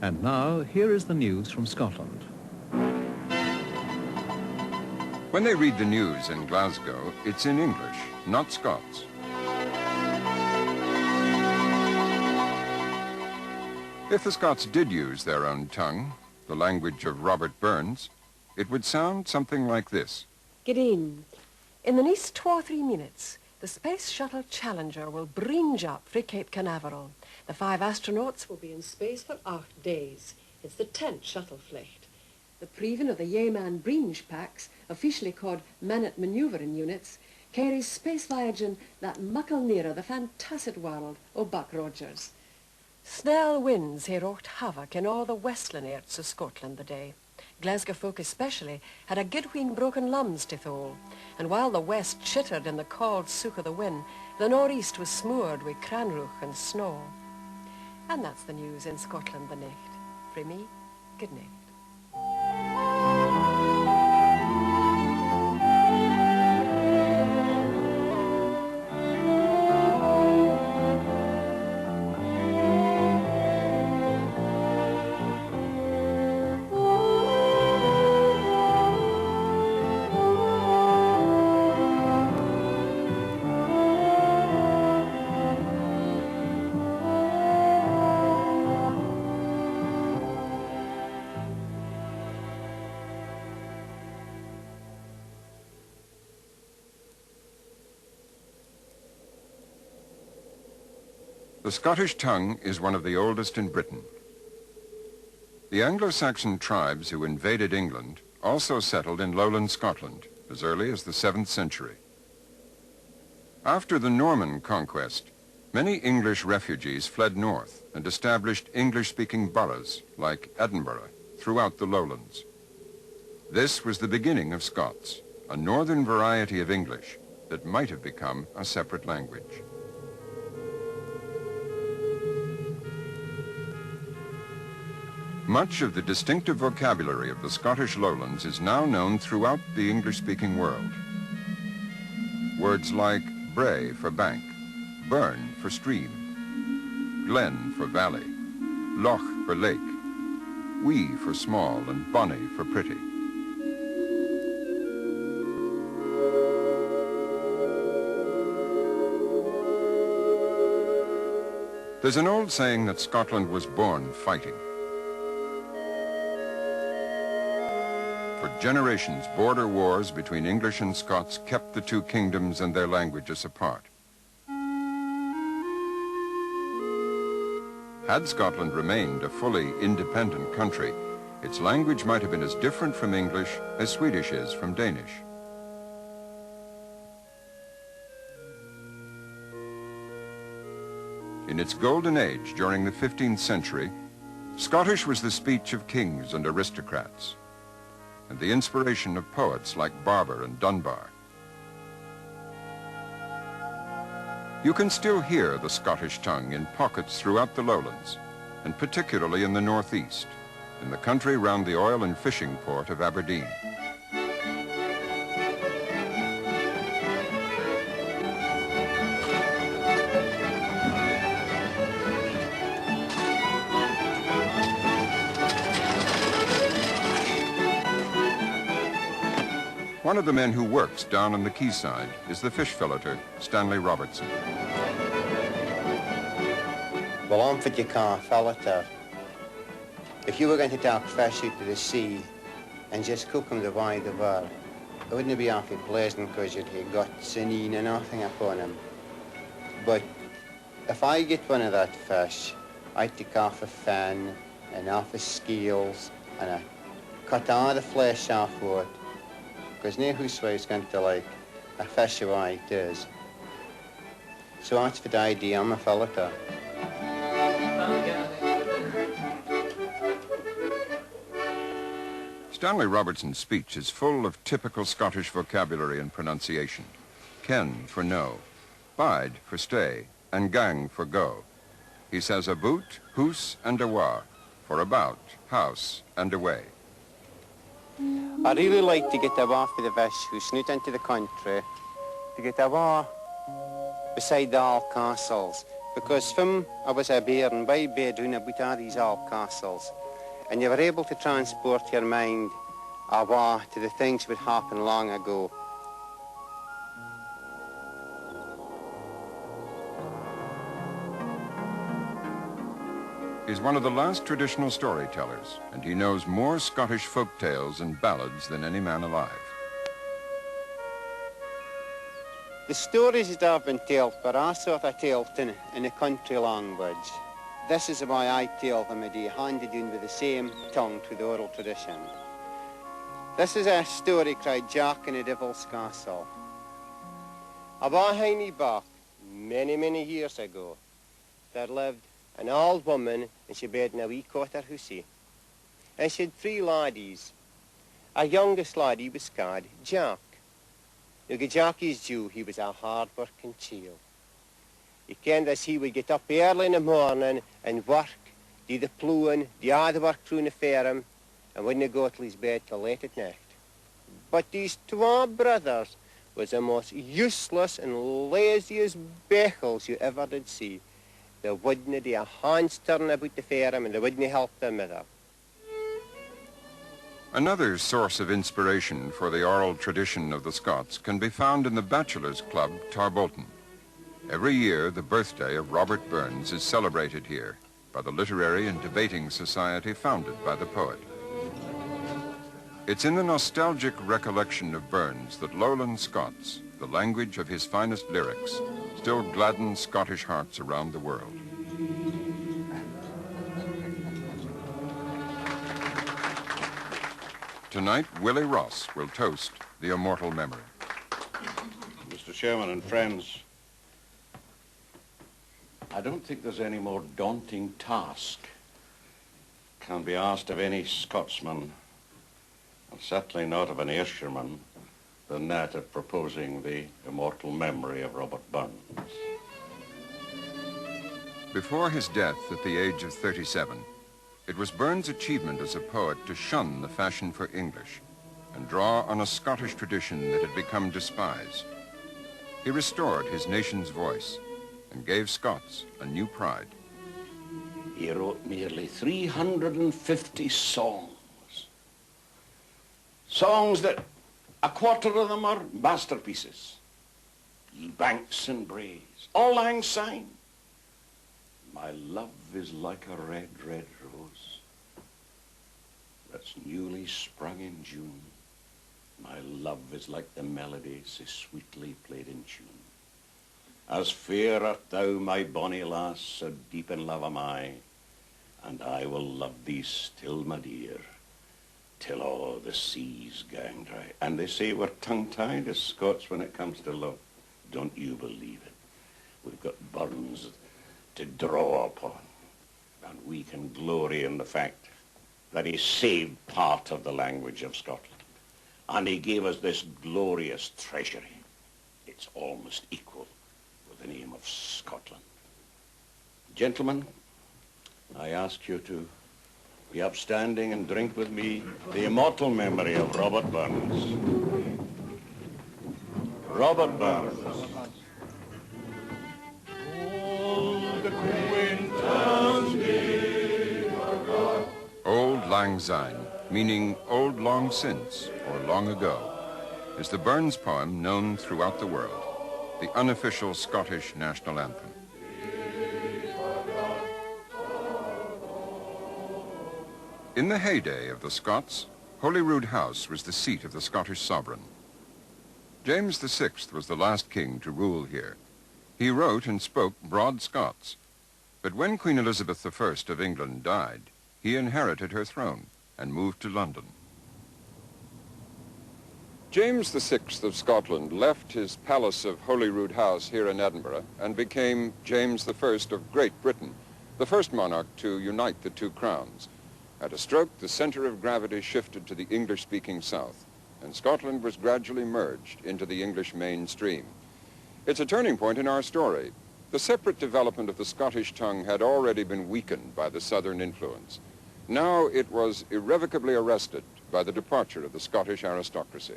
And now, here is the news from Scotland. When they read the news in Glasgow, it's in English, not Scots. If the Scots did use their own tongue, the language of Robert Burns, it would sound something like this. G'deen. In the next 2 or 3 minutes, the Space Shuttle Challenger will bringe up fra Cape Canaveral. The 5 astronauts will be in space for 8 days. It's the 10th shuttle flight. The proving of the Yeoman Bringe packs, officially called Man-at Manoeuvring Units, carries space voyaging that muckle nearer the fantastic world of Buck Rogers. Snell winds hae wrought havoc in all the westland airts of Scotland the day. Glasgow folk especially had a good wheen broken lums to thole, and while the west chittered in the cold sook of the wind, the northeast was smored with cranrooch and snow. And that's the news in Scotland the night. Frae me, good night. The Scottish tongue is one of the oldest in Britain. The Anglo-Saxon tribes who invaded England also settled in lowland Scotland as early as the 7th century. After the Norman conquest, many English refugees fled north and established English-speaking boroughs like Edinburgh throughout the lowlands. This was the beginning of Scots, a northern variety of English that might have become a separate language. Much of the distinctive vocabulary of the Scottish lowlands is now known throughout the English-speaking world. Words like brae for bank, burn for stream, glen for valley, loch for lake, wee for small, and bonny for pretty. There's an old saying that Scotland was born fighting. For generations, border wars between English and Scots kept the two kingdoms and their languages apart. Had Scotland remained a fully independent country, its language might have been as different from English as Swedish is from Danish. In its golden age during the 15th century, Scottish was the speech of kings and aristocrats, and the inspiration of poets like Barber and Dunbar. You can still hear the Scottish tongue in pockets throughout the lowlands, and particularly in the northeast, in the country round the oil and fishing port of Aberdeen. One of the men who works down on the quayside is the fish filleter, Stanley Robertson. Well, I'm what you call a filleter. If you were going to take fish out of the sea and just cook them the way they were, it wouldn't be awfully pleasant because you'd get guts and in and nothing upon them. But if I get one of that fish, I take off a fin and off the scales and I cut all the flesh off of it, because no housewife's going to like a fish the way it is. So that's the idea, I'm a filleter. Stanley Robertson's speech is full of typical Scottish vocabulary and pronunciation. Ken for no, bide for stay, and gang for go. He says aboot, hoose, and awa, for about, house, and away. I really like to get away for the fish who snoot into the country, to get away beside the old castles, because from I was a bairn by bedroom about all these old castles, and you were able to transport your mind away to the things that happened long ago. He's one of the last traditional storytellers, and he knows more Scottish folk tales and ballads than any man alive. The stories that I've been told were all sort of told in a country language. This is why I tell them a day, handed in with the same tongue to the oral tradition. This is a story called Jack in the Devil's Castle. About Hiney back, many years ago, there lived an old woman, and she bed in a wee cottar hussy. And she had 3 laddies. Our youngest laddie was called Jack. Now, Jackie's due, he was a hard-working child. He kenned as he would get up early in the morning and work, do the ploughing, do all the work through the farm, and wouldn't go to his bed till late at night. But these 2 brothers was the most useless and laziest bechels you ever did see. They wouldn't do a hand's turn about the farm, and they wouldn't help their mother. Another source of inspiration for the oral tradition of the Scots can be found in the Bachelors' Club, Tarbolton. Every year, the birthday of Robert Burns is celebrated here by the literary and debating society founded by the poet. It's in the nostalgic recollection of Burns that Lowland Scots, the language of his finest lyrics, still gladdens Scottish hearts around the world. Tonight, Willie Ross will toast the immortal memory. Mr. Chairman and friends, I don't think there's any more daunting task can be asked of any Scotsman, and certainly not of an Ayrshireman, than that of proposing the immortal memory of Robert Burns. Before his death at the age of 37, it was Burns' achievement as a poet to shun the fashion for English and draw on a Scottish tradition that had become despised. He restored his nation's voice and gave Scots a new pride. He wrote nearly 350 songs. Songs that a quarter of them are masterpieces. Ye banks and braes, all lang syne. My love is like a red, red rose that's newly sprung in June. My love is like the melody so sweetly played in tune. As fair art thou, my bonny lass, so deep in love am I, and I will love thee still, my dear, till all the seas gang dry. And they say we're tongue-tied as Scots when it comes to love. Don't you believe it? We've got Burns to draw upon, and we can glory in the fact that he saved part of the language of Scotland, and he gave us this glorious treasury. It's almost equal with the name of Scotland. Gentlemen, I ask you to be upstanding and drink with me the immortal memory of Robert Burns. Robert Burns. Old Lang Syne, meaning old long since or long ago, is the Burns poem known throughout the world, the unofficial Scottish national anthem. In the heyday of the Scots, Holyrood House was the seat of the Scottish sovereign. James VI was the last king to rule here. He wrote and spoke broad Scots, but when Queen Elizabeth I of England died, he inherited her throne and moved to London. James VI of Scotland left his palace of Holyrood House here in Edinburgh and became James I of Great Britain, the first monarch to unite the 2 crowns. At a stroke, the center of gravity shifted to the English-speaking south, and Scotland was gradually merged into the English mainstream. It's a turning point in our story. The separate development of the Scottish tongue had already been weakened by the southern influence. Now it was irrevocably arrested by the departure of the Scottish aristocracy.